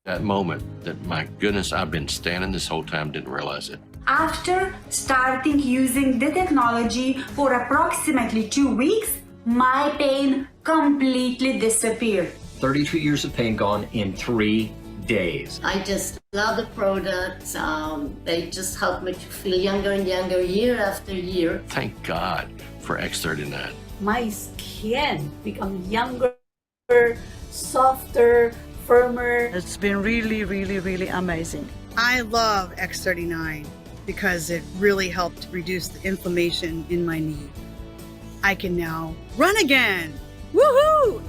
That moment that, my goodness, I've been standing this whole time, didn't realize it. After starting using the technology for approximately 2 weeks, my pain completely disappeared. 32 years of pain gone in 3 days. I just love the products. They just help me to feel younger and younger year after year. Thank God for X39. My skin become younger, softer, firmer. It's been really, really, really amazing. I love X39 because it really helped reduce the inflammation in my knee. I can now run again. Woohoo!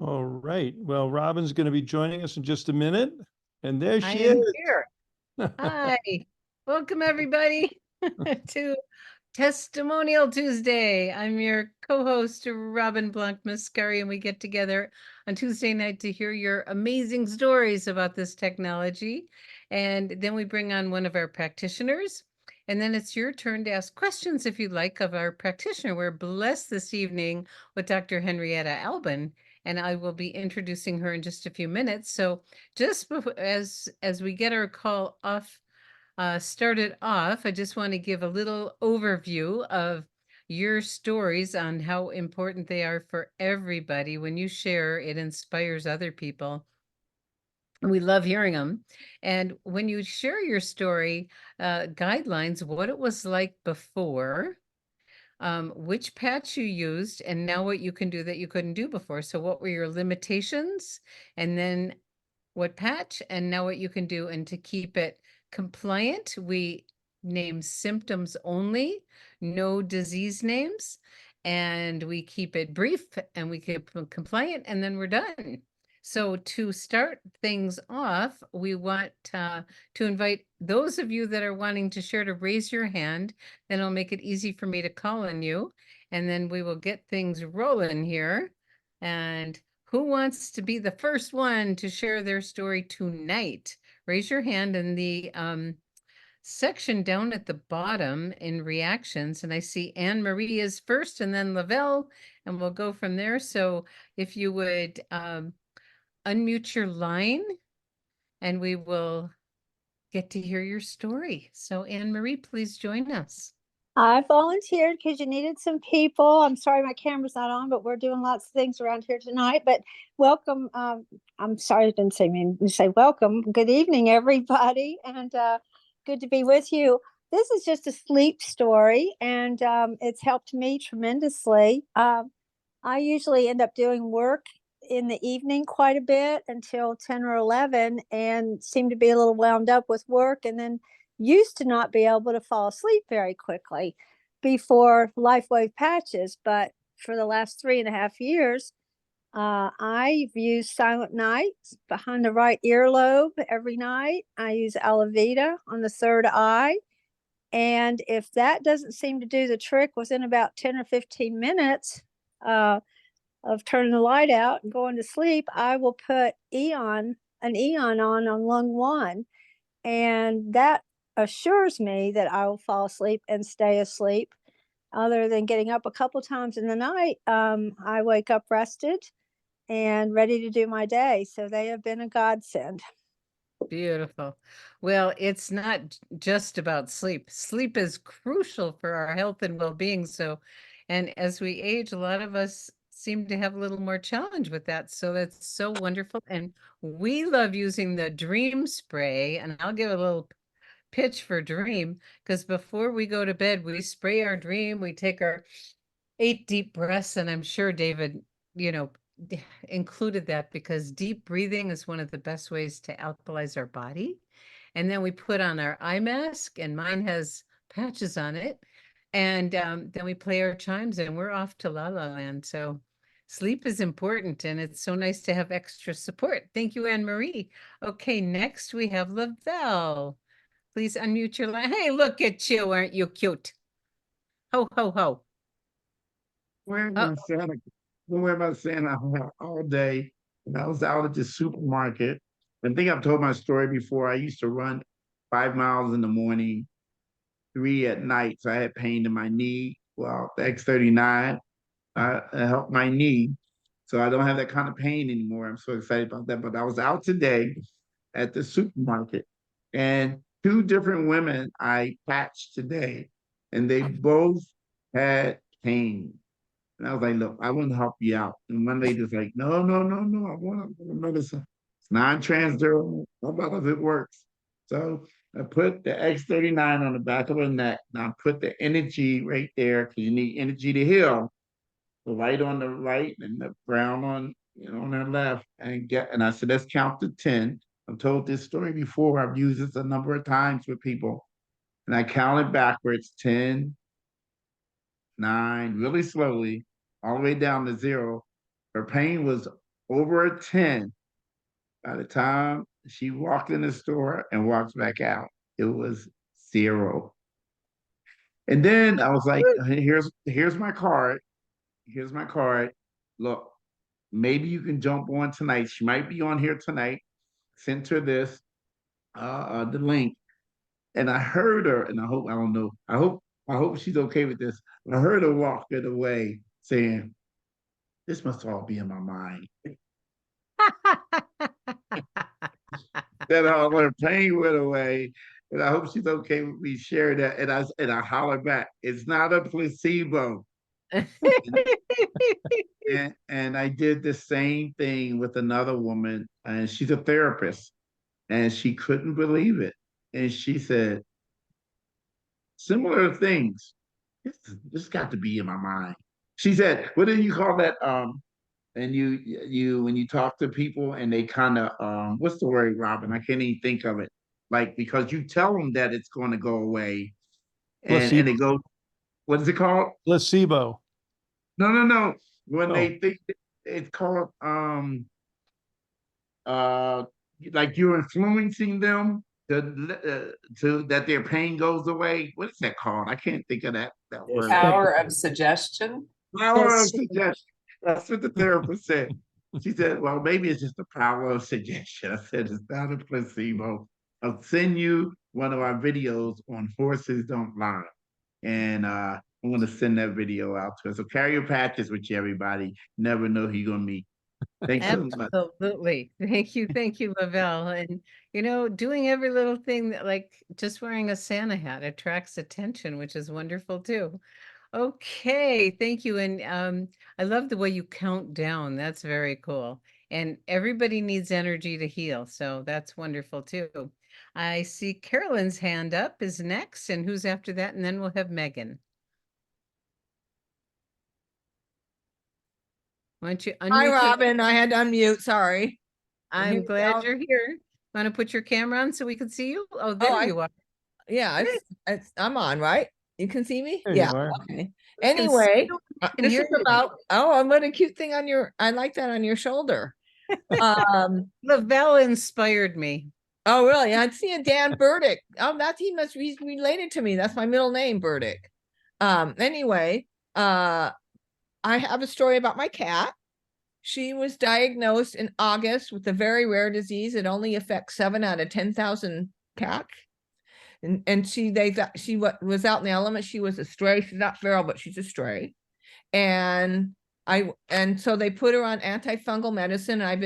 All right. Well, Robin's going to be joining us in just a minute. And there I she am is. here. Hi. Welcome, everybody, to Testimonial Tuesday. I'm your co-host, Robin Blanc-Mascari, and we get together on Tuesday night to hear your amazing stories about this technology. And then we bring on one of our practitioners. And then it's your turn to ask questions, if you'd like, of our practitioner. We're blessed this evening with Dr. Henrietta Alban, and I will be introducing her in just a few minutes. So just before, as we get our call off, started off, I just want to give a little overview of your stories on how important they are for everybody. When you share, it inspires other people. We love hearing them. And when you share your story, guidelines, what it was like before, which patch you used, and now what you can do that you couldn't do before. So what were your limitations, and then what patch, and now what you can do. And to keep it compliant, we name symptoms only, no disease names, and we keep it brief, and we keep it compliant, and then we're done. So to start things off, we want to invite those of you that are wanting to share to raise your hand. Then it'll make it easy for me to call on you, and then we will get things rolling here. And who wants to be the first one to share their story tonight? Raise your hand in the section down at the bottom in reactions. And I see Anne Marie is first, and then Lavelle, and we'll go from there. So if you would unmute your line, and we will get to hear your story. So Anne Marie, please join us. I volunteered because you needed some people. I'm sorry my camera's not on, but we're doing lots of things around here tonight. But welcome. I'm sorry I didn't say mean to say welcome. Good evening, everybody, and good to be with you. This is just a sleep story, and it's helped me tremendously. I usually end up doing work in the evening quite a bit until 10 or 11, and seem to be a little wound up with work, and then used to not be able to fall asleep very quickly before LifeWave patches. But for the last 3.5 years, I've used Silent Nights behind the right earlobe every night. I use Alavita on the third eye. And if that doesn't seem to do the trick within about 10 or 15 minutes of turning the light out and going to sleep, I will put an Eon on lung 1. And that assures me that I will fall asleep and stay asleep. Other than getting up a couple times in the night, I wake up rested and ready to do my day. So they have been a godsend. Beautiful. Well, it's not just about sleep. Sleep is crucial for our health and well-being. So, and as we age, a lot of us seem to have a little more challenge with that. So that's so wonderful. And we love using the Dream Spray. And I'll give a little pitch for Dream, because before we go to bed, we spray our Dream. We take our 8 deep breaths. And I'm sure David, included that, because deep breathing is one of the best ways to alkalize our body. And then we put on our eye mask, and mine has patches on it. And then we play our chimes, and we're off to La La Land. So sleep is important, and it's so nice to have extra support. Thank you, Anne Marie. Okay, next we have Lavelle. Please unmute your line. Hey, look at you. Aren't you cute? Ho, ho, ho. We're about Santa all day, And I was out at the supermarket. I think I've told my story before. I used to run 5 miles in the morning, 3 at night. So I had pain in my knee. Well, the X39 helped my knee. So I don't have that kind of pain anymore. I'm so excited about that. But I was out today at the supermarket, and 2 different women I patched today, and they both had pain. And I was like, look, I want to help you out. And one lady was like, no, no, no, no. I want to know this. It's non-transdermal. How about if it works? So I put the X39 on the back of her neck. And I put the energy right there because you need energy to heal. The white on the right and the brown on, on the left. And I said, let's count to 10. I've told this story before. I've used this a number of times with people. And I counted backwards, 10, 9, really slowly, all the way down to 0. Her pain was over a 10 by the time she walked in the store and walked back out. It was 0. And then I was like, here's my card. Here's my card. Look, maybe you can jump on tonight. She might be on here tonight. Sent her this, the link. And I heard her, and I hope she's okay with this. I heard her walking away saying, this must all be in my mind. Then all her pain went away. And I hope she's okay with me sharing that. And I hollered back, it's not a placebo. and I did the same thing with another woman, and she's a therapist, and she couldn't believe it. And she said, similar things. This got to be in my mind. She said, what do you call that? And you when you talk to people and they kind of what's the word, Robin? I can't even think of it. Like, because you tell them that it's going to go away, and they go, what is it called? Placebo. No. When they think it's called like you're influencing them to that their pain goes away. What is that called? I can't think of that word. Power of suggestion. Power of suggestion. That's what the therapist said. She said, well, maybe it's just the power of suggestion. I said, it's not a placebo. I'll send you one of our videos on horses don't lie. And I'm going to send that video out to us. So carry your patches with you, everybody. Never know who you're going to meet. Thanks so much. Absolutely. Thank you, Lavelle. And, doing every little thing that, like just wearing a Santa hat attracts attention, which is wonderful too. Okay, thank you. And I love the way you count down. That's very cool. And everybody needs energy to heal. So that's wonderful too. I see Carolyn's hand up is next. And who's after that? And then we'll have Megan. Why don't you unmute? Hi, Robin. I had to unmute. Sorry. I'm glad you're here. Want to put your camera on so we can see you? Oh, there you are. Yeah, I'm on, right? You can see me? There Yeah. you are. Okay. Anyway, this is hear about, what a cute thing on your, I like that on your shoulder. Lavelle inspired me. Oh, really? I see a Dan Burdick. Oh, he's related to me. That's my middle name, Burdick. Anyway, I have a story about my cat. She was diagnosed in August with a very rare disease. It only affects 7 out of 10,000 cats. And she was out in the element. She was a stray. She's not feral, but she's a stray. And so they put her on antifungal medicine. I've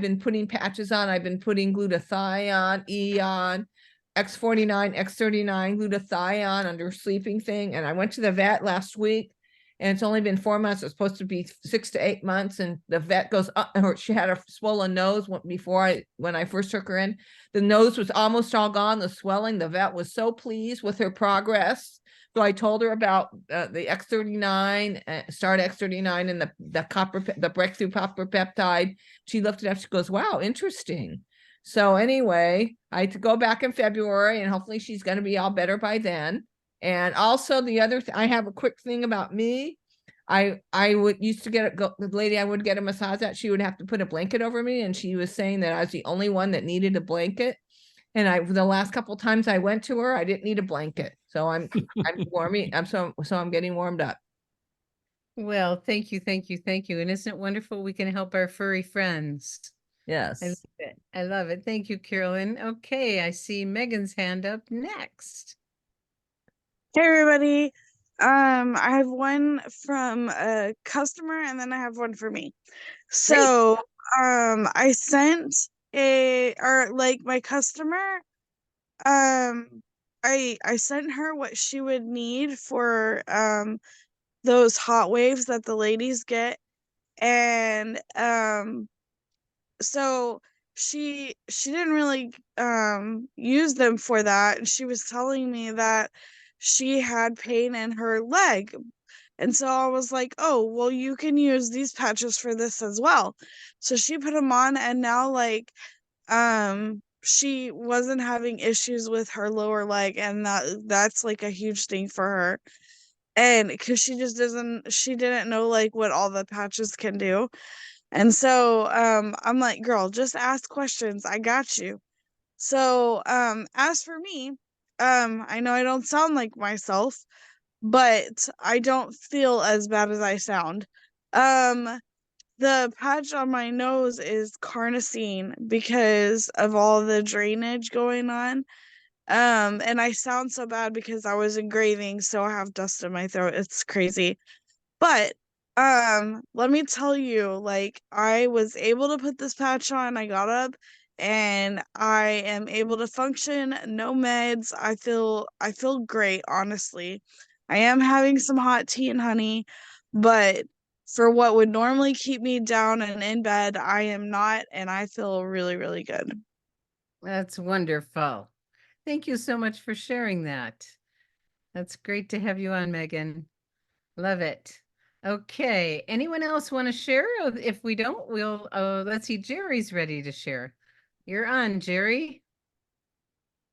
been putting patches on. I've been putting glutathione, Eon, X49, X39, glutathione under sleeping thing. And I went to the vet last week, and it's only been 4 months. It's supposed to be 6 to 8 months. And the vet goes, she had a swollen nose when I first took her in. The nose was almost all gone, the swelling. The vet was so pleased with her progress. So I told her about the X39, start X39 and the breakthrough copper peptide. She looked it up. She goes, wow, interesting. So anyway, I had to go back in February, and hopefully she's going to be all better by then. And also the other, I have a quick thing about me. I used to the lady I would get a massage at, she would have to put a blanket over me. And she was saying that I was the only one that needed a blanket. And the last couple of times I went to her, I didn't need a blanket. So I'm warming. I'm getting warmed up. Well, thank you, thank you, thank you. And isn't it wonderful we can help our furry friends? I love Yes. it. I love it. Thank you, Carolyn. Okay, I see Megan's hand up next. Hey everybody. I have one from a customer and then I have one for me. So, I sent my customer, I sent her what she would need for those hot waves that the ladies get, and so she didn't really use them for that, and she was telling me that she had pain in her leg, and so I was like, oh well, you can use these patches for this as well. So she put them on, and now she wasn't having issues with her lower leg, and that's like a huge thing for her, and because she didn't know like what all the patches can do. And so I'm like, girl, just ask questions. I got you. So as for me, I know I don't sound like myself, but I don't feel as bad as I sound. Um the patch on my nose is carnosine because of all the drainage going on. And I sound so bad because I was engraving, so I have dust in my throat. It's crazy. But let me tell you, like, I was able to put this patch on. I got up and I am able to function, no meds. I feel great, honestly. I am having some hot tea and honey, but for what would normally keep me down and in bed, I am not, and I feel really, really good. That's wonderful. Thank you so much for sharing that. That's great to have you on, Megan. Love it. Okay, anyone else want to share? If we don't, we'll, let's see, Jerry's ready to share. You're on, Jerry.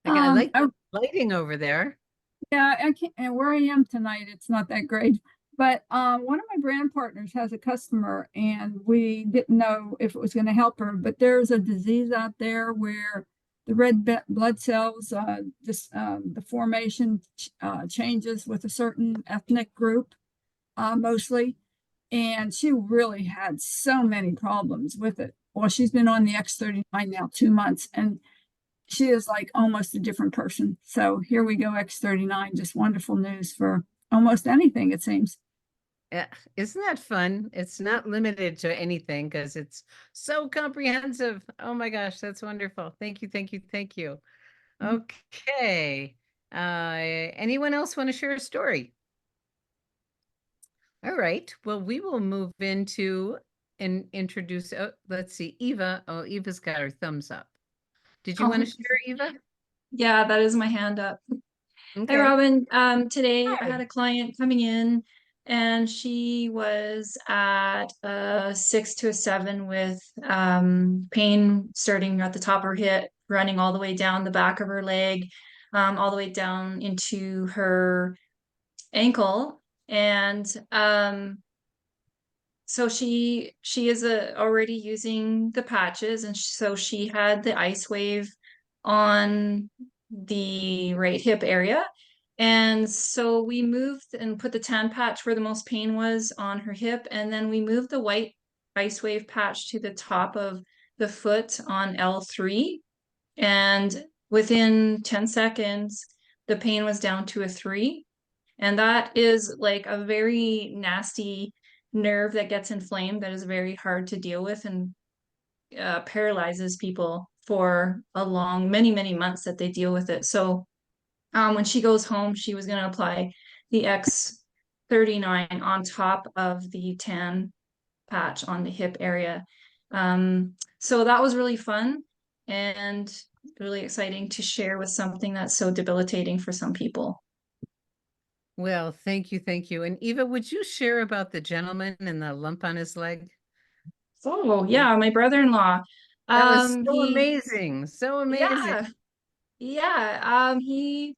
I like the lighting over there. Yeah, I can't, and where I am tonight, it's not that great. But one of my brand partners has a customer, and we didn't know if it was going to help her. But there's a disease out there where the blood cells, the formation changes with a certain ethnic group, mostly. And she really had so many problems with it. Well, she's been on the X39 now 2 months, and she is like almost a different person. So here we go, X39, just wonderful news for almost anything, it seems. Yeah, isn't that fun? It's not limited to anything because it's so comprehensive. Oh my gosh, that's wonderful. Thank you, thank you, thank you. Okay. Anyone else want to share a story? All right. Well, we will move into and introduce, let's see, Eva. Oh, Eva's got her thumbs up. Did you want to share, Eva? Yeah, that is my hand up. Okay. Hey, Robin. Today I Hi. had a client coming in and she was at a 6 to a 7 with pain starting at the top of her hip, running all the way down the back of her leg, all the way down into her ankle. And so she is already using the patches, and so she had the ice wave on the right hip area. And so we moved and put the tan patch where the most pain was on her hip, and then we moved the white ice wave patch to the top of the foot on L3. And within 10 seconds, the pain was down to a 3. And that is like a very nasty nerve that gets inflamed that is very hard to deal with and paralyzes people for a long, many months that they deal with it. So when she goes home, she was going to apply the X39 on top of the tan patch on the hip area. So that was really fun and really exciting to share with something that's so debilitating for some people. Well, thank you, thank you. And Eva, would you share about the gentleman and the lump on his leg? Oh, yeah, my brother-in-law. That was so amazing, so amazing. He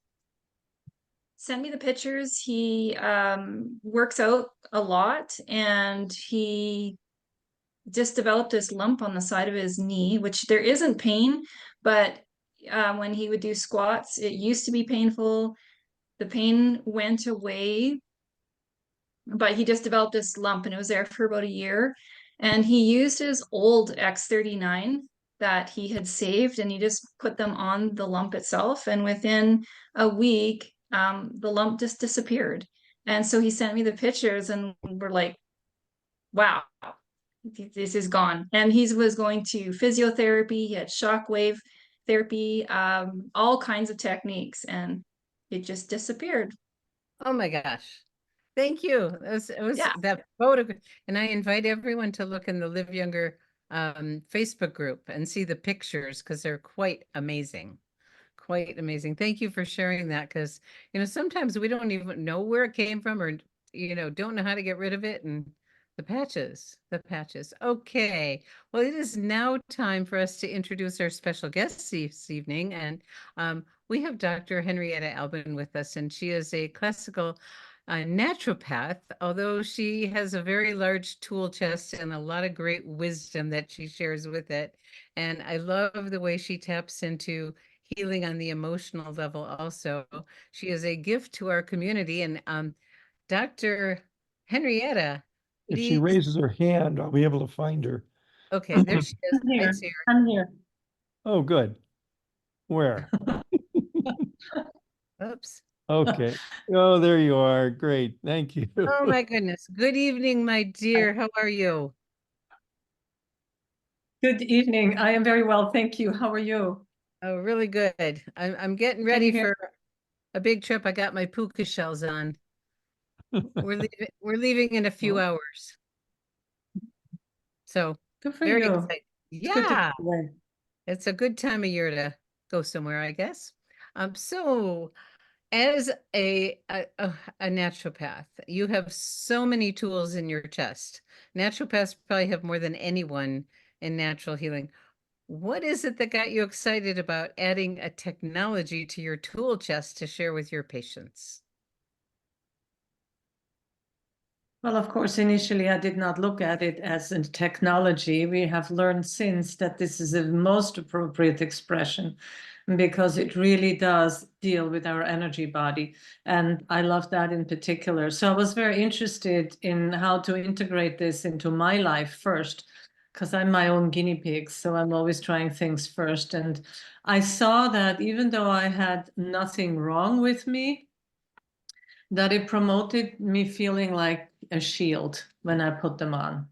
sent me the pictures. He works out a lot, and he just developed this lump on the side of his knee, which there isn't pain, but when he would do squats, it used to be painful. The pain went away but he just developed this lump and it was there for about a year. And he used his old X39 that he had saved and he just put them on the lump itself. And within a week, the lump just disappeared. And so he sent me the pictures and we're like, wow, this is gone. And he was going to physiotherapy, he had shockwave therapy, all kinds of techniques, and it just disappeared. Oh my gosh. Thank you. It was Yeah. that photo, and I invite everyone to look in the Live Younger Facebook group and see the pictures because they're quite amazing. Quite amazing. Thank you for sharing that because, sometimes we don't even know where it came from or, don't know how to get rid of it. And the patches. Okay. Well, it is now time for us to introduce our special guests this evening. And we have Dr. Henrietta Alban with us, and she is a classical naturopath, although she has a very large tool chest and a lot of great wisdom that she shares with it. And I love the way she taps into healing on the emotional level also. She is a gift to our community. And Dr. Henrietta, If she please. raises her hand, I'll be able to find her. Okay, there she is. I see her. I'm here. Oh, good. Where? Oops. Okay. Oh, there you are. Great. Thank you. Oh my goodness. Good evening, my dear. How are you? Good evening. I am very well, thank you. How are you? Oh, really good. I'm getting ready for a big trip. I got my puka shells on. We're leaving in a few hours. So Good for very you. excited. It's good to Yeah. be away. It's a good time of year to go somewhere, I guess. So as a naturopath, you have so many tools in your chest. Naturopaths probably have more than anyone in natural healing. What is it that got you excited about adding a technology to your tool chest to share with your patients? Well, of course, initially I did not look at it as a technology. We have learned since that this is the most appropriate expression because it really does deal with our energy body. And I love that in particular. So I was very interested in how to integrate this into my life first, because I'm my own guinea pig. So I'm always trying things first. And I saw that even though I had nothing wrong with me, that it promoted me feeling like a shield when I put them on.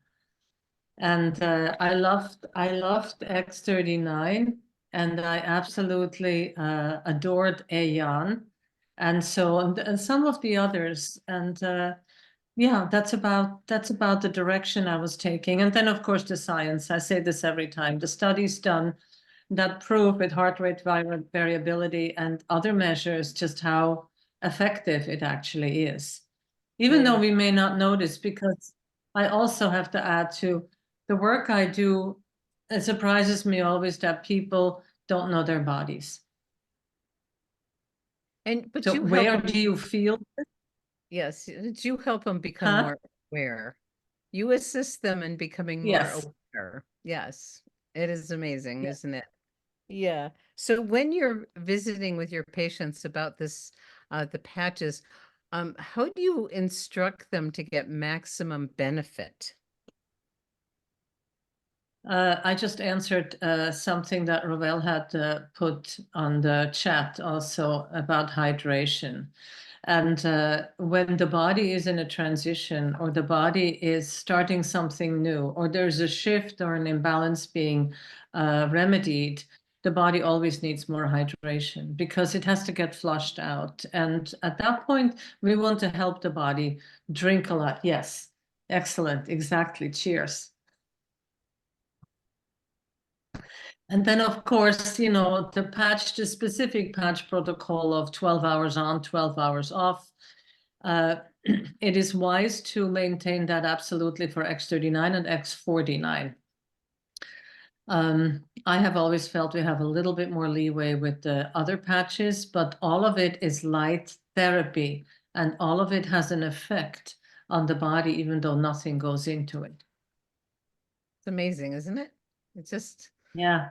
And I loved X39, and I absolutely adored Ayan, and so and some of the others. And yeah, that's about the direction I was taking. And then of course the science. I say this every time. The studies done that prove with heart rate variability and other measures just how effective it actually is. Even though we may not notice, because I also have to add to the work I do, it surprises me always that people don't know their bodies. But so you where help them, do you feel? yes, you help them become more aware. You assist them in becoming more Yes. aware. Yes, it is amazing, Yeah. isn't it? Yeah. So when you're visiting with your patients about this, the patches, how do you instruct them to get maximum benefit? I just answered something that Ravel had put on the chat also about hydration. And when the body is in a transition, or the body is starting something new, or there's a shift or an imbalance being remedied, the body always needs more hydration because it has to get flushed out. And at that point, we want to help the body drink a lot. Yes, excellent, exactly. Cheers. And then, of course, the specific patch protocol of 12 hours on, 12 hours off. It is wise to maintain that absolutely for X39 and X49. I have always felt we have a little bit more leeway with the other patches, but all of it is light therapy, and all of it has an effect on the body, even though nothing goes into it. It's amazing, isn't it? It's just, yeah.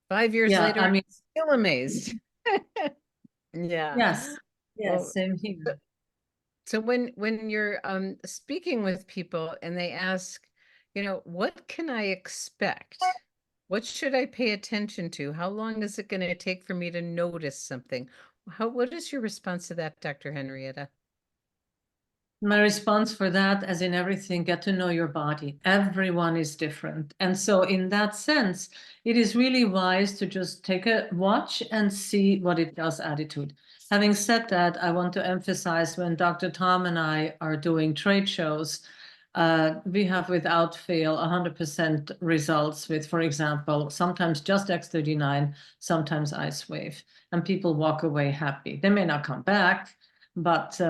5 years Yeah, later, I mean, I'm still amazed. Yeah. Yes. Yes, Well, same here. So when you're speaking with people and they ask, what can I expect? What should I pay attention to? How long is it going to take for me to notice something? What is your response to that, Dr. Henrietta? My response for that, as in everything, get to know your body. Everyone is different. And so in that sense, it is really wise to just take a watch and see what it does attitude. Having said that, I want to emphasize when Dr. Tom and I are doing trade shows, we have without fail 100% results with, for example, sometimes just X39, sometimes Ice Wave, and people walk away happy. They may not come back, but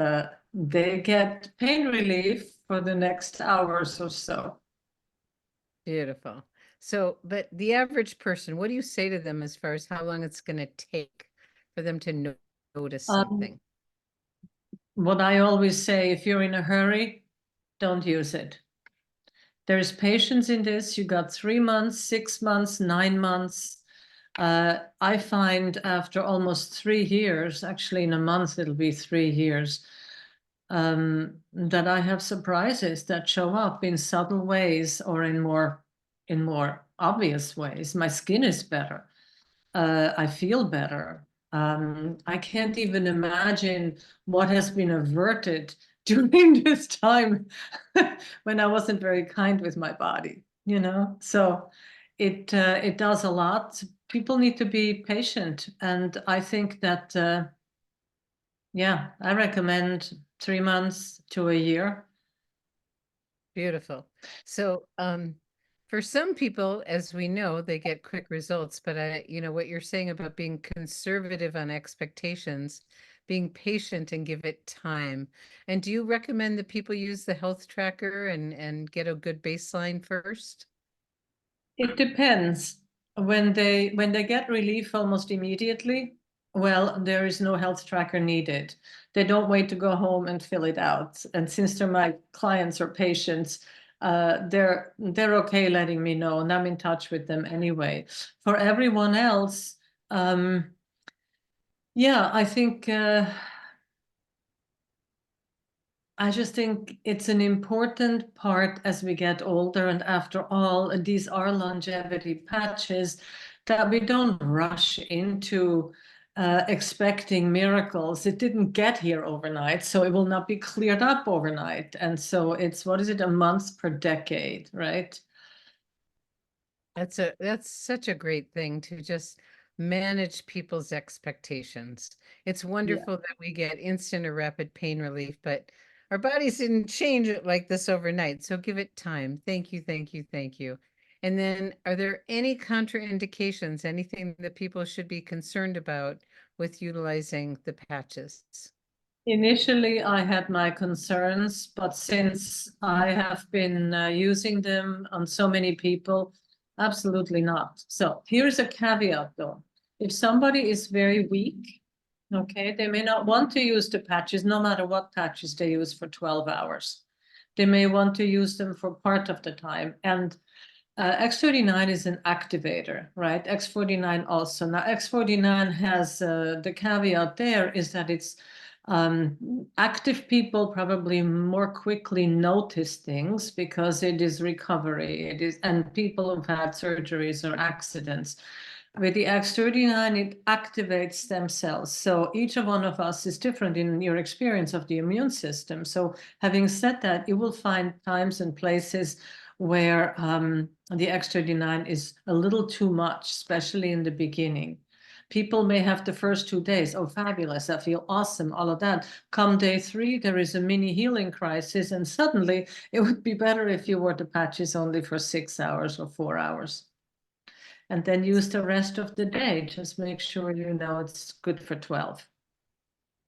they get pain relief for the next hours or so. Beautiful. So, but the average person, what do you say to them as far as how long it's going to take for them to notice something? What I always say, if you're in a hurry, don't use it. There's patience in this. You got 3 months, 6 months, 9 months. I find after almost 3 years, actually in a month it'll be 3 years, that I have surprises that show up in subtle ways or in more obvious ways. My skin is better. I feel better. I can't even imagine what has been averted during this time when I wasn't very kind with my body, So it does a lot. People need to be patient, and I think that I recommend 3 months to a year. Beautiful. So, for some people, as we know, they get quick results, but what you're saying about being conservative on expectations, being patient and give it time. And do you recommend that people use the health tracker and get a good baseline first? It depends. When they get relief almost immediately, well, there is no health tracker needed. They don't wait to go home and fill it out. And since they're my clients or patients, they're okay letting me know, and I'm in touch with them anyway. For everyone else, I think I just think it's an important part as we get older, and after all, these are longevity patches, that we don't rush into expecting miracles. It didn't get here overnight, so it will not be cleared up overnight. And so it's, what is it, a month per decade, right? That's such a great thing to just manage people's expectations. It's wonderful that we get instant or rapid pain relief, but our bodies didn't change it like this overnight. So give it time. Thank you, thank you, thank you. And then, are there any contraindications, anything that people should be concerned about with utilizing the patches? Initially, I had my concerns, but since I have been using them on so many people, absolutely not. So here's a caveat though. If somebody is very weak, okay, they may not want to use the patches, no matter what patches they use for 12 hours. They may want to use them for part of the time. And X39 is an activator, right? X49 also. Now, X49 has the caveat there is that it's active people probably more quickly notice things because it is recovery, and people who've had surgeries or accidents. With the X39, it activates stem cells. So each one of us is different in your experience of the immune system. So having said that, you will find times and places where the X39 is a little too much, especially in the beginning. People may have the first 2 days, oh, fabulous, I feel awesome, all of that. Come day 3, there is a mini healing crisis, and suddenly it would be better if you wore the patches only for 6 hours or 4 hours. And then use the rest of the day. Just make sure you know it's good for 12.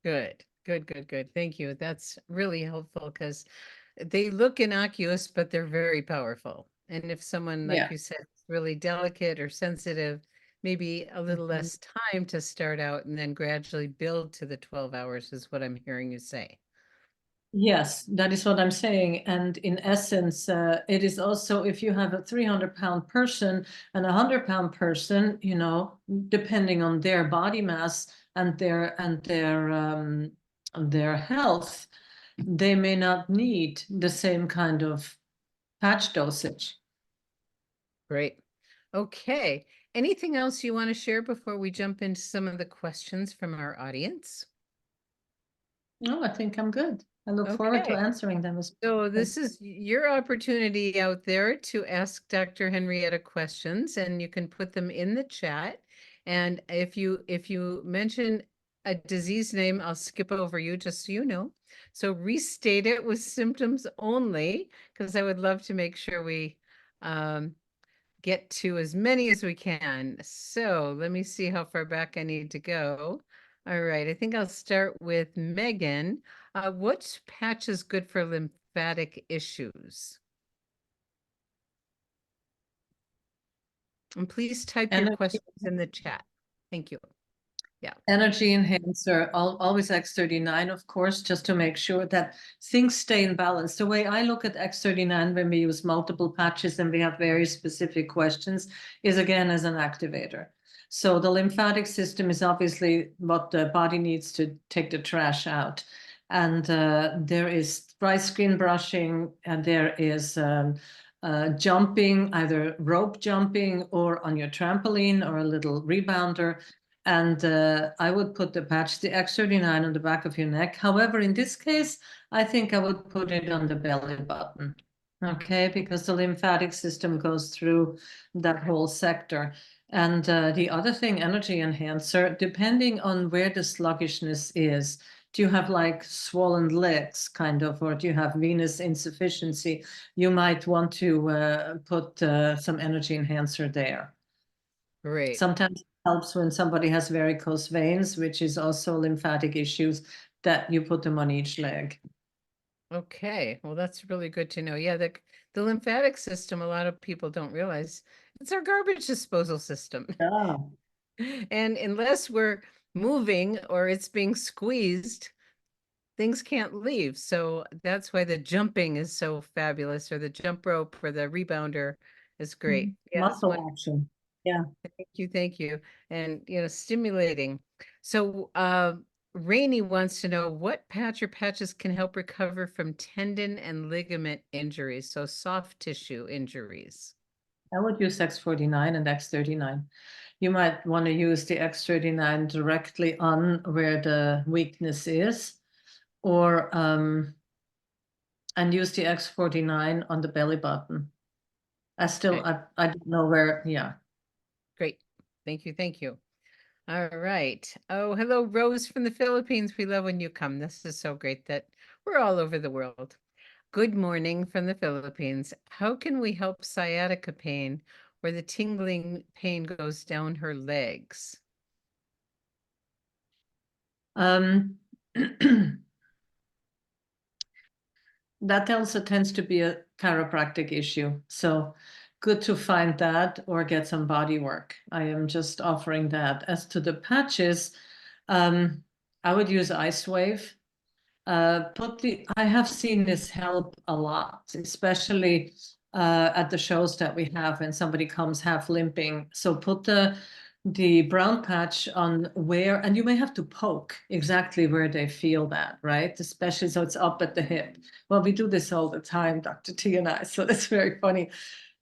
Good, good, good, good. Thank you. That's really helpful because they look innocuous, but they're very powerful. And if someone, like you said, is really delicate or sensitive, maybe a little less time to start out and then gradually build to the 12 hours is what I'm hearing you say. Yes, that is what I'm saying. And in essence, it is also, if you have a 300-pound person and a 100-pound person, depending on their body mass and their health, they may not need the same kind of patch dosage. Great. Okay. Anything else you want to share before we jump into some of the questions from our audience? No, I think I'm good. I look forward to Okay. answering them as So this is your opportunity out there to ask Dr. Henrietta questions, and you can put them in the chat. And if you mention a disease name, I'll skip over you just so you know. So restate it with symptoms only, because I would love to make sure we get to as many as we can. So let me see how far back I need to go. All right, I think I'll start with Megan. What patch is good for lymphatic issues? And please type your Energy. questions in the chat. Thank you. Yeah. Energy enhancer, always X39, of course, just to make sure that things stay in balance. The way I look at X39 when we use multiple patches and we have very specific questions is again as an activator. So the lymphatic system is obviously what the body needs to take the trash out. And there is dry skin brushing, and there is jumping, either rope jumping or on your trampoline or a little rebounder. And I would put the patch, the X39, on the back of your neck. However, in this case, I think I would put it on the belly button, okay? Because the lymphatic system goes through that whole sector. And the other thing, energy enhancer, depending on where the sluggishness is, do you have like swollen legs kind of, or do you have venous insufficiency? You might want to put some energy enhancer there. Great. Sometimes it helps when somebody has varicose veins, which is also lymphatic issues, that you put them on each leg. Okay, well, that's really good to know. Yeah, the lymphatic system, a lot of people don't realize it's our garbage disposal system. Yeah. And unless we're moving or it's being squeezed, things can't leave. So that's why the jumping is so fabulous, or the jump rope or the rebounder is great. Yeah, Muscle action. Yeah. thank you, thank you. And stimulating. So Rainey wants to know what patch or patches can help recover from tendon and ligament injuries, so soft tissue injuries. I would use X49 and X39. You might want to use the X39 directly on where the weakness is, or and use the X49 on the belly button. I don't know where, yeah. Great. Thank you. Thank you. All right. Oh, hello, Rose from the Philippines. We love when you come. This is so great that we're all over the world. Good morning from the Philippines. How can we help sciatica pain where the tingling pain goes down her legs? That also tends to be a chiropractic issue. So good to find that or get some body work. I am just offering that. As to the patches, I would use Ice Wave. I have seen this help a lot, especially at the shows that we have when somebody comes half limping. So put the brown patch on where, and you may have to poke exactly where they feel that, right? Especially so it's up at the hip. Well, we do this all the time, Dr. T and I, so that's very funny.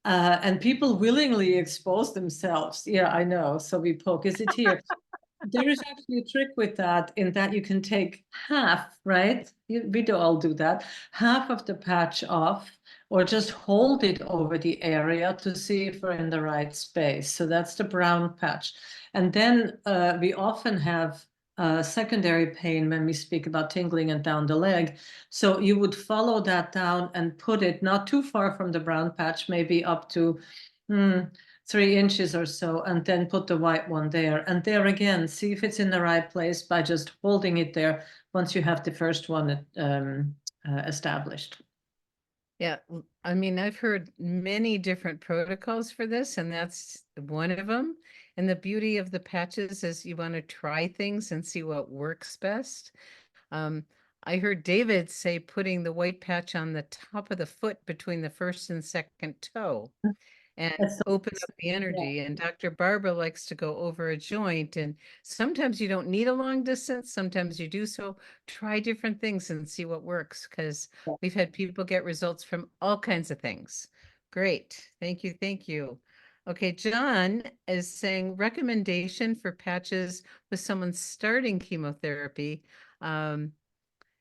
And people willingly expose themselves. Yeah, I know. So we poke. Is it here? There is actually a trick with that, in that you can take half, right? We do all do that, half of the patch off, or just hold it over the area to see if we're in the right space. So that's the brown patch. And then we often have secondary pain when we speak about tingling and down the leg. So you would follow that down and put it not too far from the brown patch, maybe up to 3 inches or so, and then put the white one there. And there again, see if it's in the right place by just holding it there once you have the first one established. Yeah, I mean, I've heard many different protocols for this, and that's one of them. And the beauty of the patches is you want to try things and see what works best. I heard David say putting the white patch on the top of the foot between the first and second toe. and That's so- open up the energy. And Dr. Barbara likes to go over a joint, and sometimes you don't need a long distance, sometimes you do. So try different things and see what works, because we've had people get results from all kinds of things. Great. Thank you. Thank you. Okay, John is saying recommendation for patches with someone starting chemotherapy.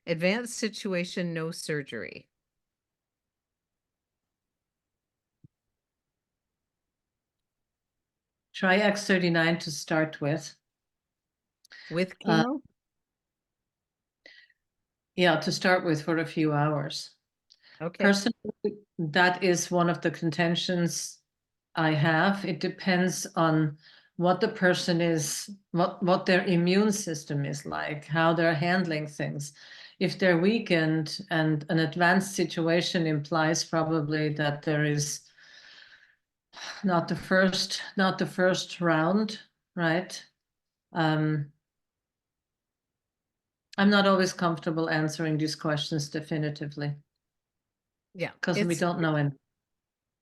Advanced situation, no surgery. Try X39 to start with. With chemo? Yeah, to start with for a few hours. Okay. Personally, that is one of the contentions I have. It depends on what the person is, what their immune system is like, how they're handling things. If they're weakened, and an advanced situation implies probably that there is not the first round, right? I'm not always comfortable answering these questions definitively. Yeah. Because we don't know anything.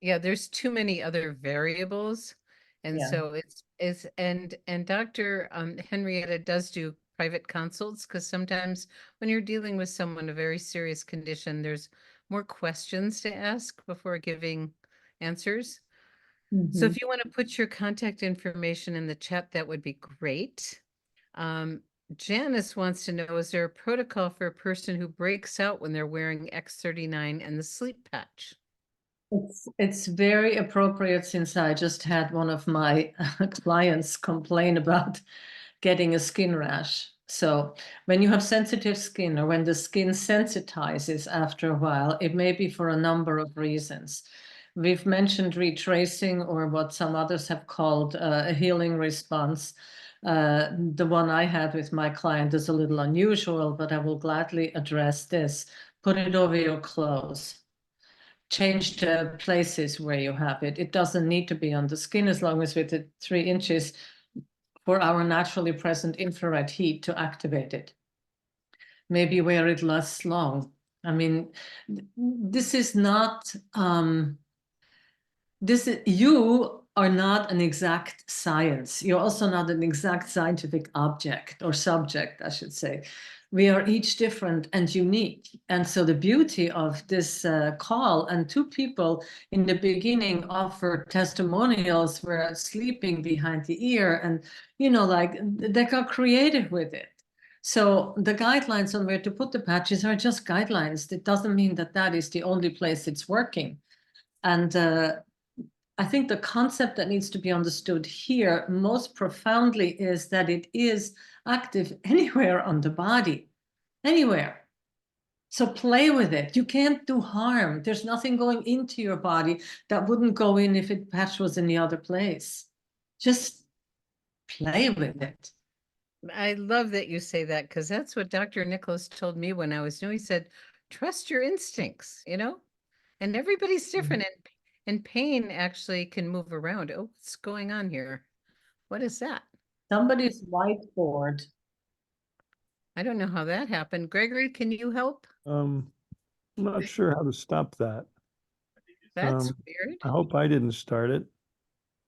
Yeah, there's too many other variables. And Yeah. so and Dr. Henrietta does do private consults, because sometimes when you're dealing with someone, a very serious condition, there's more questions to ask before giving answers. So if you want to put your contact information in the chat, that would be great. Janice wants to know, is there a protocol for a person who breaks out when they're wearing X39 and the sleep patch? It's very appropriate, since I just had one of my clients complain about getting a skin rash. So when you have sensitive skin, or when the skin sensitizes after a while, it may be for a number of reasons. We've mentioned retracing, or what some others have called a healing response. The one I had with my client is a little unusual, but I will gladly address this. Put it over your clothes. Change the places where you have it. It doesn't need to be on the skin, as long as with the 3 inches for our naturally present infrared heat to activate it. Maybe wear it less long. I mean, this is not, you are not an exact science. You're also not an exact scientific object, or subject, I should say. We are each different and unique. And so the beauty of this call, and 2 people in the beginning offered testimonials, were sleeping behind the ear, and, like, they got creative with it. So the guidelines on where to put the patches are just guidelines. It doesn't mean that that is the only place it's working. And I think the concept that needs to be understood here most profoundly is that it is active anywhere on the body, anywhere. So play with it. You can't do harm. There's nothing going into your body that wouldn't go in if it patch was in the other place. Just play with it. I love that you say that, because that's what Dr. Nicholas told me when I was new. He said, trust your instincts, and everybody's different, and pain actually can move around. Oh, what's going on here? What is that? Somebody's whiteboard. I don't know how that happened. Gregory, can you help? I'm not sure how to stop that. That's weird. I hope I didn't start it.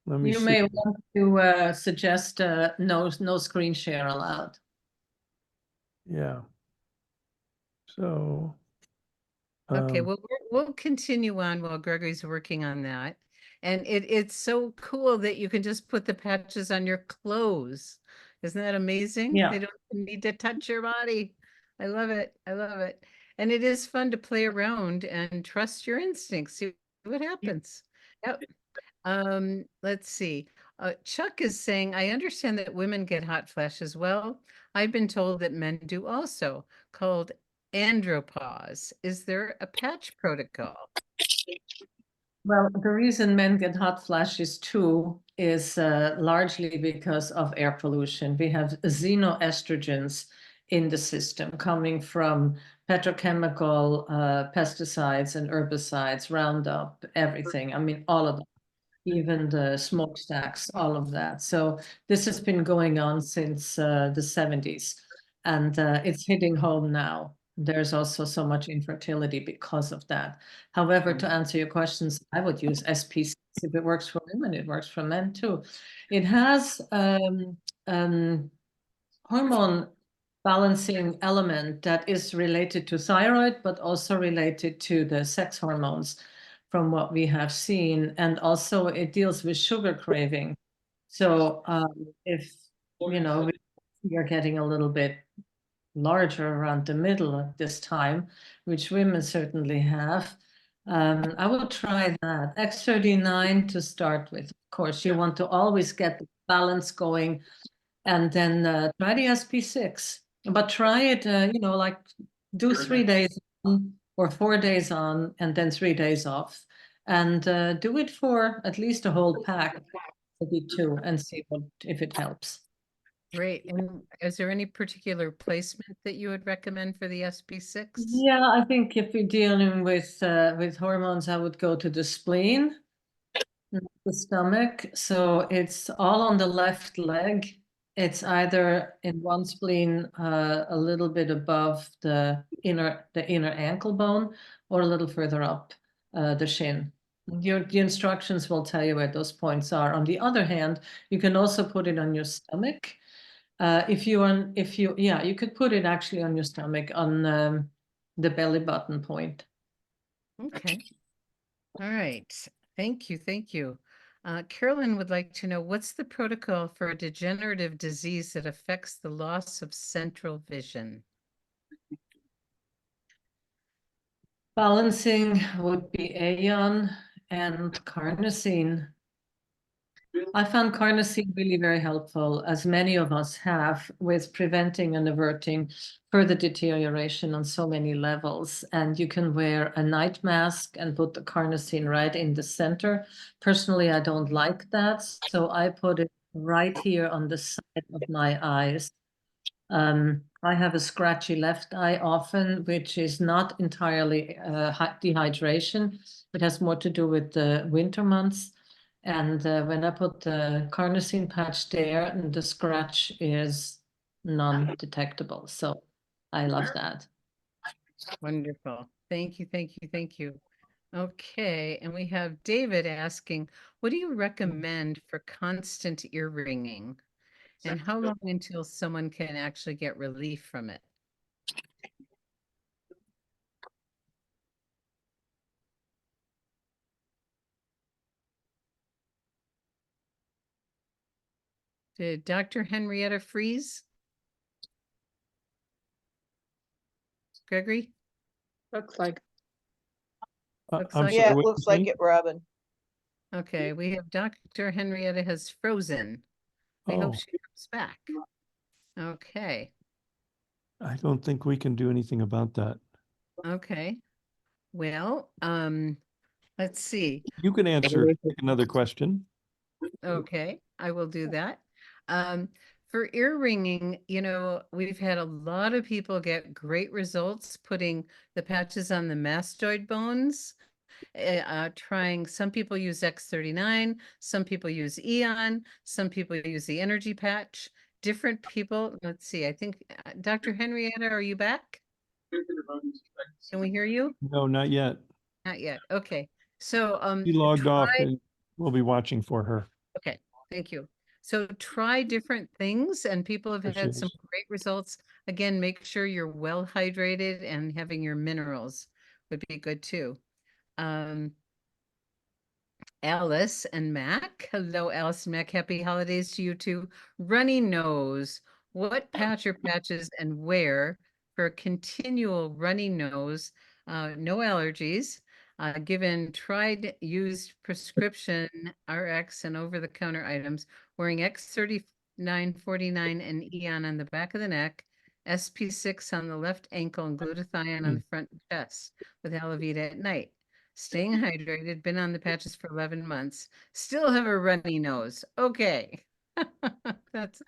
Let me You see. may want to suggest no screen share allowed. Yeah. So. Okay, well, we'll continue on while Gregory's working on that. And it's so cool that you can just put the patches on your clothes. Isn't that amazing? Yeah. They don't need to touch your body. I love it. I love it. And it is fun to play around and trust your instincts. See what happens. Yep. Let's see. Chuck is saying, I understand that women get hot flashes. Well, I've been told that men do also, called andropause. Is there a patch protocol? Well, the reason men get hot flashes too is largely because of air pollution. We have xenoestrogens in the system coming from petrochemical pesticides and herbicides, Roundup, everything. I mean, all of them, even the smokestacks, all of that. So this has been going on since the 70s, and it's hitting home now. there's also so much infertility because of that. However, to answer your questions, I would use SP6. If it works for women, it works for men too. It has hormone balancing element that is related to thyroid, but also related to the sex hormones from what we have seen. And also it deals with sugar craving. So if, you know, you're getting a little bit larger around the middle at this time, which women certainly have, I will try that. X39 to start with. Of course, you want to always get the balance going, and then try the SP6. But try it, you know, like do 3 days on or 4 days on and then 3 days off. And do it for at least a whole pack, maybe 2, and see if it helps. Great. And is there any particular placement that you would recommend for the SP6? Yeah, I think if you're dealing with hormones, I would go to the spleen, not the stomach. So it's all on the left leg. It's either in one spleen, a little bit above the inner ankle bone, or a little further up the shin. The instructions will tell you where those points are. On the other hand, you can also put it on your stomach. You could put it actually on your stomach on the belly button point. Okay. All right. Thank you. Thank you. Carolyn would like to know, what's the protocol for a degenerative disease that affects the loss of central vision? Balancing would be Aeon and carnosine. I found carnosine really very helpful, as many of us have, with preventing and averting further deterioration on so many levels. And you can wear a night mask and put the carnosine right in the center. Personally, I don't like that, so I put it right here on the side of my eyes. I have a scratchy left eye often, which is not entirely dehydration. It has more to do with the winter months. And when I put the carnosine patch there, the scratch is non-detectable. So I love that. Wonderful. Thank you. Thank you. Thank you. Okay. And we have David asking, what do you recommend for constant ear ringing? And how long until someone can actually get relief from it? Did Dr. Henrietta freeze? Gregory? Looks like. Looks I'm like sorry, it. what looks you like saying? it, Robin. Okay, we have Dr. Henrietta has frozen. We hope Oh, she comes back. Okay. I don't think we can do anything about that. Okay. Well, let's see. You can answer another question. Okay, I will do that. For ear ringing, you know, we've had a lot of people get great results putting the patches on the mastoid bones. Trying, some people use X39, some people use Eon, some people use the energy patch. Different people. Let's see. I think Dr. Henrietta, are you back? Can we hear you? No, not yet. Not yet. Okay. So She logged off try. and we'll be watching for her. Okay, thank you. So try different things, and people have There she had some is. great results. Again, make sure you're well hydrated, and having your minerals would be good too. Alice and Mac. Hello, Alice and Mac. Happy holidays to you too. Runny nose. What patch or patches and where for a continual runny nose? No allergies. Given tried used prescription RX and over-the-counter items, wearing X3949 and Eon on the back of the neck, SP6 on the left ankle, and glutathione on the front chest with Alavita at night. Staying hydrated, been on the patches for 11 months, still have a runny nose. Okay. That's,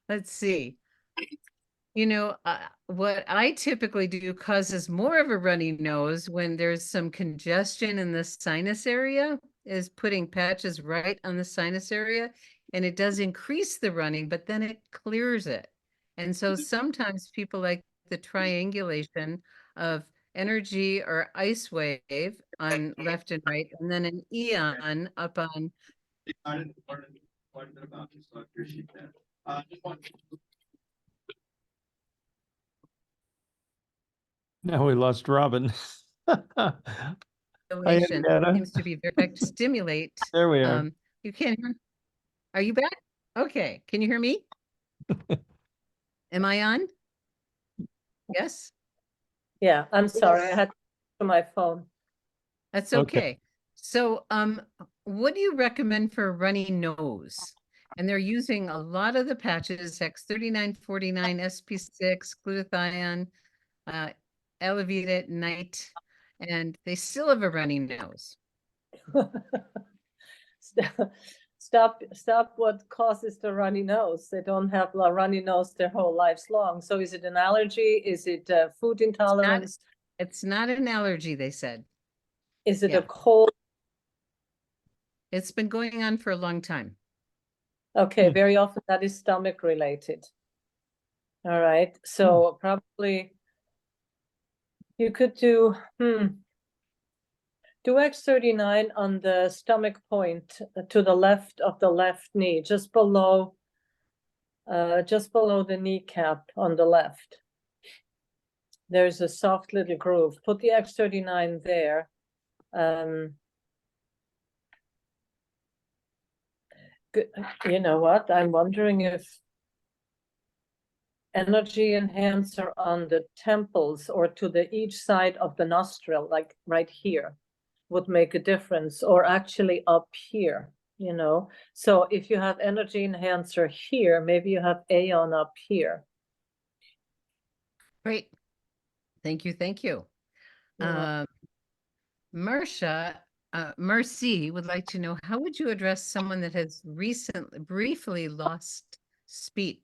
let's see. You know, what I typically do causes more of a runny nose when there's some congestion in the sinus area, is putting patches right on the sinus area, and it does increase the running, but then it clears it. And so sometimes people like the triangulation of energy or ice wave on left and right, and then an eon up on. Now we lost Robin. Hi, Stimulation Henrietta. seems to be very effective to stimulate. There we are. You can't hear. Are you back? Okay. Can you hear me? Am I on? Yes. Yeah, I'm sorry. I had to my phone. That's Okay. okay. So, what do you recommend for a runny nose? And they're using a lot of the patches, X3949, SP6, glutathione, Elevate at night, and they still have a runny nose. Stop what causes the runny nose. They don't have a runny nose their whole lives long. So is it an allergy? Is it food intolerance? It's not an allergy, they said. Is it Yeah. a cold? It's been going on for a long time. Okay, very often that is stomach related. All right, so probably you could do X39 on the stomach point to the left of the left knee, just below the kneecap on the left. There's a soft little groove. Put the X39 there. You know what? I'm wondering if energy enhancer on the temples or to each side of the nostril, like right here, would make a difference, or actually up here, you know. So if you have energy enhancer here, maybe you have Aeon up here. Great. Thank you. Thank you. Mercy would like to know, how would you address someone that has briefly lost speech?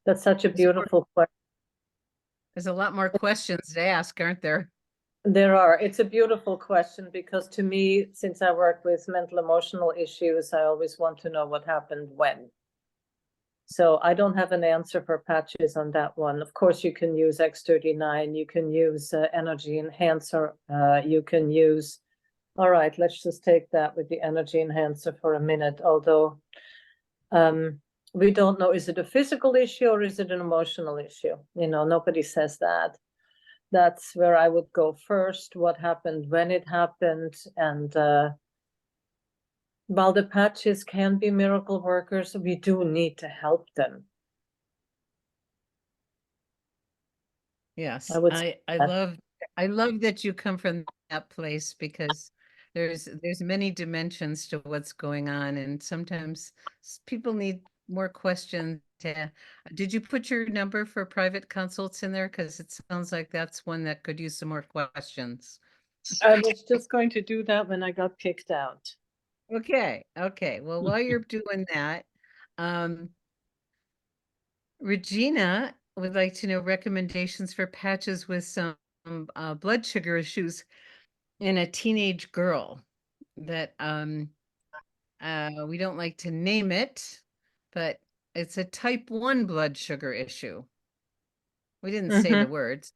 That's such a beautiful question. There's a lot more questions to ask, aren't there? There are. It's a beautiful question because to me, since I work with mental emotional issues, I always want to know what happened when. So I don't have an answer for patches on that one. Of course, you can use X39, you can use energy enhancer, you can use, all right, let's just take that with the energy enhancer for a minute, although we don't know, is it a physical issue or is it an emotional issue? You know, nobody says that. That's where I would go first, what happened when it happened, and while the patches can be miracle workers, we do need to help them. Yes, I love that you come from that place, because there's many dimensions to what's going on, and sometimes people need more questions. Did you put your number for private consults in there? Because it sounds like that's one that could use some more questions. I was just going to do that when I got kicked out. Okay. Well, while you're doing that, Regina would like to know recommendations for patches with some blood sugar issues in a teenage girl that we don't like to name it, but it's a type 1 blood sugar issue. We didn't say the words.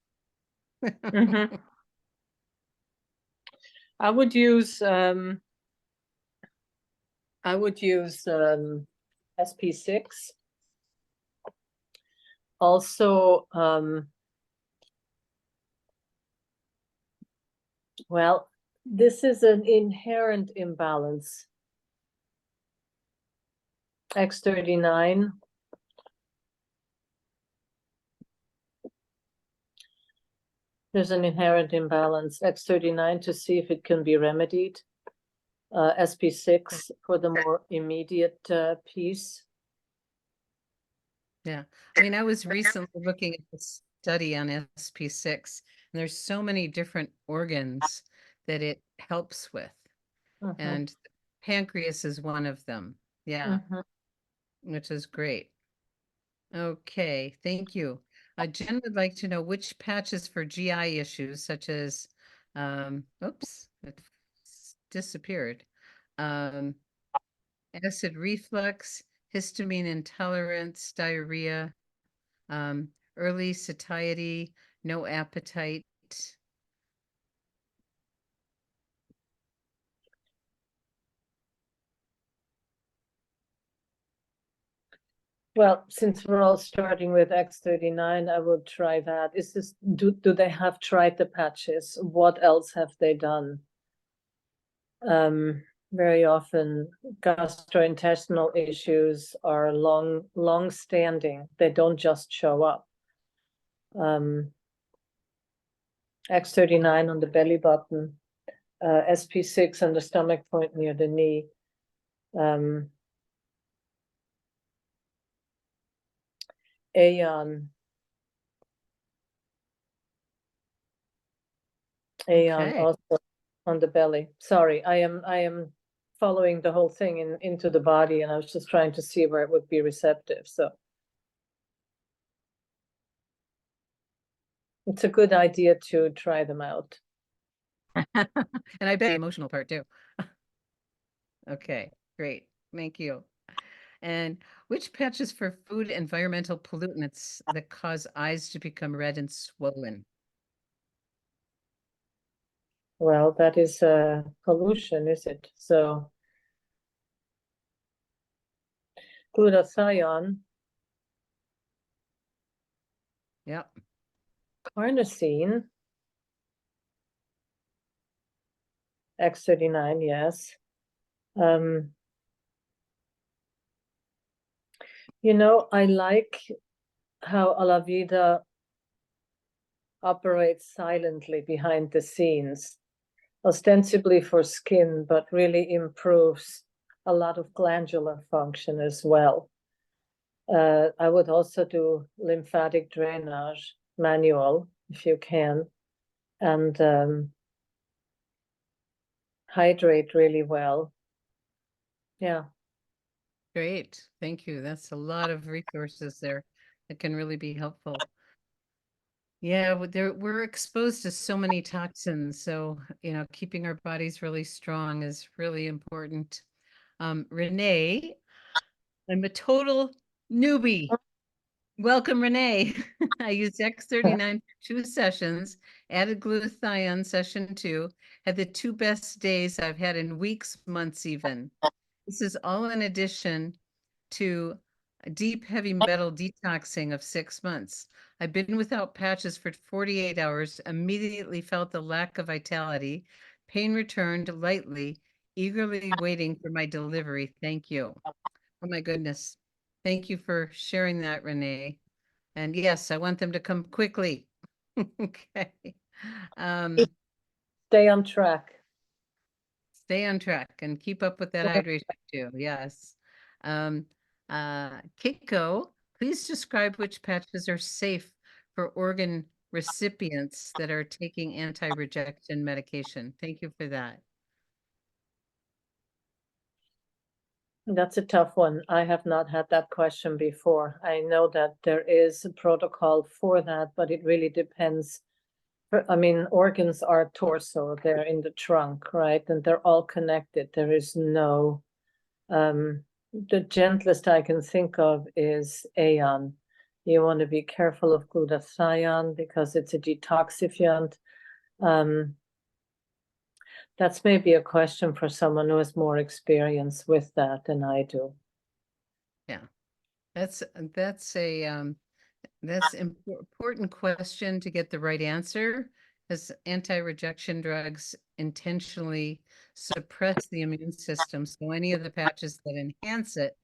I would use SP6. Also, well, this is an inherent imbalance. X39. There's an inherent imbalance. X39 to see if it can be remedied. SP6 for the more immediate piece. Yeah, I mean, I was recently looking at the study on SP6, and there's so many different organs that it helps with, and pancreas is one of them. Yeah, which is great. Okay, thank you. Jen would like to know which patches for GI issues such as, oops, it disappeared. Acid reflux, histamine intolerance, diarrhea, early satiety, no appetite. Well, since we're all starting with X39, I would try that. Is this, do they have tried the patches? What else have they done? Very often gastrointestinal issues are long standing. They don't just show up. X39 on the belly button, SP6 on the stomach point near the knee. Aeon Okay. also on the belly. Sorry, I am following the whole thing into the body, and I was just trying to see where it would be receptive. So it's a good idea to try them out. And I bet the emotional part too. Okay, great. Thank you. And which patches for food environmental pollutants that cause eyes to become red and swollen? Well, that is pollution, is it? So glutathione, Yep. carnosine, X39, yes. You know, I like how Alavida operates silently behind the scenes, ostensibly for skin, but really improves a lot of glandular function as well. I would also do lymphatic drainage, manual, if you can, and hydrate really well. Yeah. Great. Thank you. That's a lot of resources there that can really be helpful. Yeah, we're exposed to so many toxins, so keeping our bodies really strong is really important. Renee, I'm a total newbie. Welcome, Renee. I used X39 for 2 sessions, added glutathione session 2, had the 2 best days I've had in weeks, months even. This is all in addition to a deep heavy metal detoxing of 6 months. I've been without patches for 48 hours, immediately felt the lack of vitality. Pain returned lightly, eagerly waiting for my delivery. Thank you. Oh my goodness. Thank you for sharing that, Renee. And yes, I want them to come quickly. Okay. Stay on track. Stay on track and keep up with that hydration too. Yes. Kiko, please describe which patches are safe for organ recipients that are taking anti-rejection medication. Thank you for that. That's a tough one. I have not had that question before. I know that there is a protocol for that, but it really depends. I mean, organs are torso, they're in the trunk, right? And they're all connected. There is no, the gentlest I can think of is Aeon. You want to be careful of glutathione because it's a detoxifiant. That's maybe a question for someone who has more experience with that than I do. Yeah, that's important question to get the right answer, as anti-rejection drugs intentionally suppress the immune system. So any of the patches that enhance it,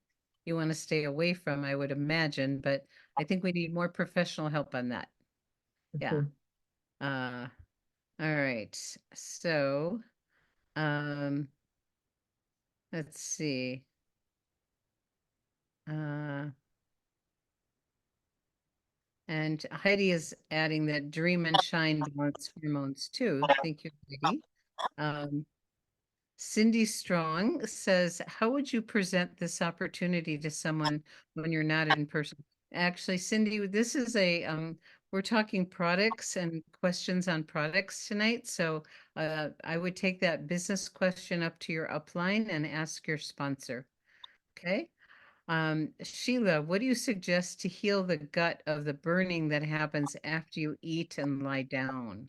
you want to stay away from, I would imagine, but I think we need more professional help on that. Yeah. All right. So, let's see. And Heidi is adding that dream and shine balance hormones too. Thank you, Heidi. Cindy Strong says, how would you present this opportunity to someone when you're not in person? Actually, Cindy, this is we're talking products and questions on products tonight. So I would take that business question up to your upline and ask your sponsor. Okay. Sheila, what do you suggest to heal the gut of the burning that happens after you eat and lie down?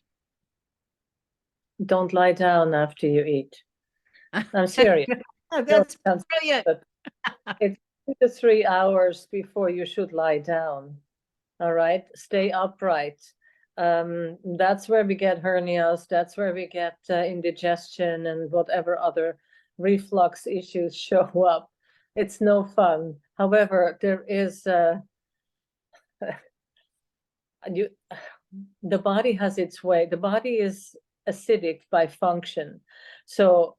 Don't lie down after you eat. I'm serious. That's brilliant. It's 2 to 3 hours before you should lie down. All right, stay upright. That's where we get hernias. That's where we get indigestion and whatever other reflux issues show up. It's no fun. However, there is the body has its way. The body is acidic by function, so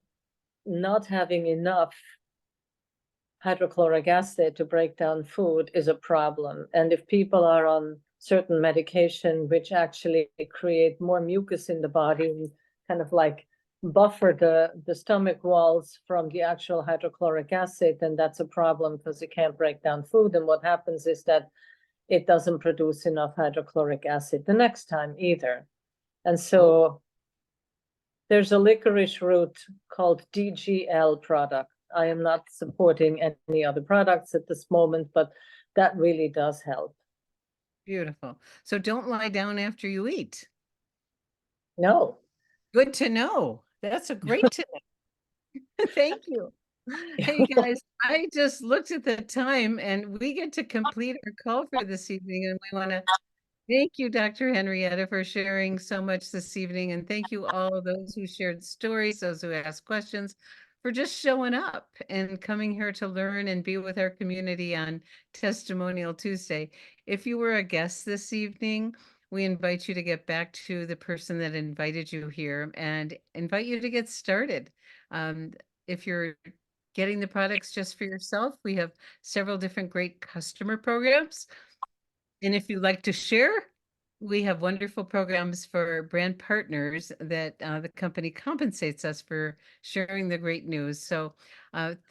not having enough hydrochloric acid to break down food is a problem. And if people are on certain medication which actually create more mucus in the body and kind of like buffer the stomach walls from the actual hydrochloric acid, then that's a problem because it can't break down food. And what happens is that it doesn't produce enough hydrochloric acid the next time either. And so there's a licorice root called DGL product. I am not supporting any other products at this moment, but that really does help. Beautiful. So don't lie down after you eat. No. Good to know. That's a great tip. Thank you. Hey guys, I just looked at the time and we get to complete our call for this evening, and we want to thank you, Dr. Henrietta, for sharing so much this evening. And thank you all of those who shared stories, those who asked questions, for just showing up and coming here to learn and be with our community on Testimonial Tuesday. If you were a guest this evening, we invite you to get back to the person that invited you here and invite you to get started. If you're getting the products just for yourself, we have several different great customer programs. And if you'd like to share, we have wonderful programs for brand partners that the company compensates us for sharing the great news. So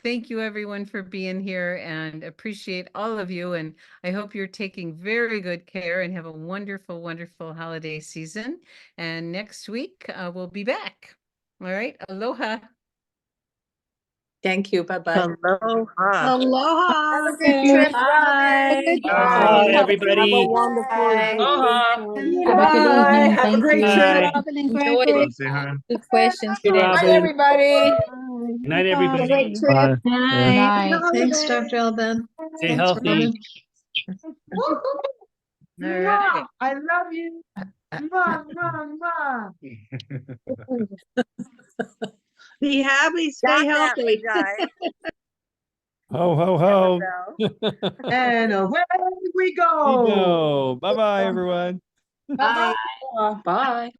thank you everyone for being here, and appreciate all of you. And I hope you're taking very good care and have a wonderful, wonderful holiday season. And next week we'll be back. All right. Aloha. Thank you. Bye-bye. Aloha. Have a good trip. Bye. Bye, everybody. Have a wonderful Aloha. vacation. Have a good evening. Have a great trip. Robin and Enjoy Gregory. it. Good questions. Good night, everybody. Good night, everybody. Great trip. Bye. Night. Thanks, Dr. Alban. Stay healthy. All right. I love you. Be happy, stay healthy. Ho, ho, ho. And away we go. Bye-bye, everyone. Bye. Bye.